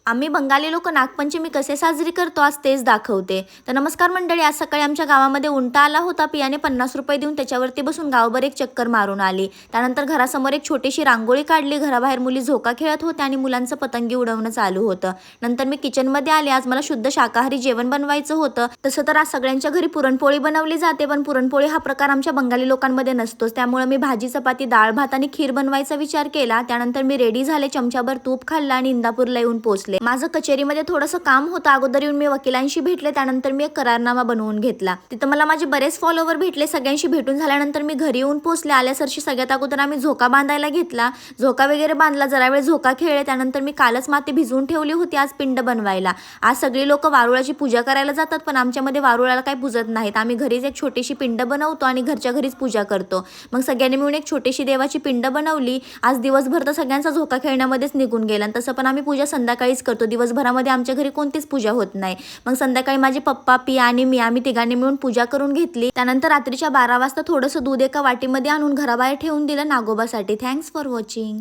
आम्ही बंगाली लोक नागपंचमी कसे साजरी करतो आज तेच दाखवते. तर नमस्कार मंडळी, आज सकाळी आमच्या गावामध्ये उंटा आला होता. पियाने 50 रुपये देऊन त्याच्यावरती बसून गावभर एक चक्कर मारून आली. त्यानंतर घरासमोर एक छोटीशी रांगोळी काढली. घराबाहेर मुली झोका खेळत होत्या आणि मुलांचं पतंगी उडवणं चालू होतं. नंतर मी किचनमध्ये आले. आज मला शुद्ध शाकाहारी जेवण बनवायचं होतं. तसं तर आज सगळ्यांच्या घरी पुरणपोळी बनवली जाते, पण पुरणपोळी हा प्रकार आमच्या बंगाली लोकांमध्ये नसतोच. त्यामुळे मी भाजी चपाती, डाळ भात आणि खीर बनवायचा विचार केला. त्यानंतर मी रेडी झाले, चमचाभर तूप खाल्ला आणि इंदापूरला येऊन पोहोचले. माझं कचेरीमध्ये थोडंसं काम होतं. अगोदर येऊन मी वकिलांशी भेटले. त्यानंतर मी एक करारनामा बनवून घेतला. तिथं मला माझे बरेच फॉलोवर भेटले. सगळ्यांशी भेटून झाल्यानंतर मी घरी येऊन पोहोचले. आल्यासरशी सगळ्यात अगोदर आम्ही झोका बांधायला घेतला. झोका वगैरे बांधला, जरा वेळ झोका खेळले. त्यानंतर मी कालच माती भिजवून ठेवली होती आज पिंड बनवायला. आज सगळी लोक वारुळाची पूजा करायला जातात, पण आमच्यामध्ये वारुळाला काही पूजत नाहीत. आम्ही घरीच एक छोटीशी पिंड बनवतो आणि घरच्या घरीच पूजा करतो. मग सगळ्यांनी मिळून एक छोटीशी देवाची पिंड बनवली. आज दिवसभर तर सगळ्यांचा झोका खेळण्यामध्येच निघून गेला. तसं पण आम्ही पूजा संध्याकाळीच करतो. दिवसभरामध्ये आमच्या घरी कोणतीच पूजा होत नाही. मग संध्याकाळी माझे पप्पा, पिया आणि मी आम्ही तिघांनी मिळून पूजा करून घेतली. त्यानंतर रात्रीच्या 12 वाजता थोडंसं दूध एका वाटीमध्ये आणून घराबाहेर ठेवून दिलं नागोबासाठी. Thanks for watching.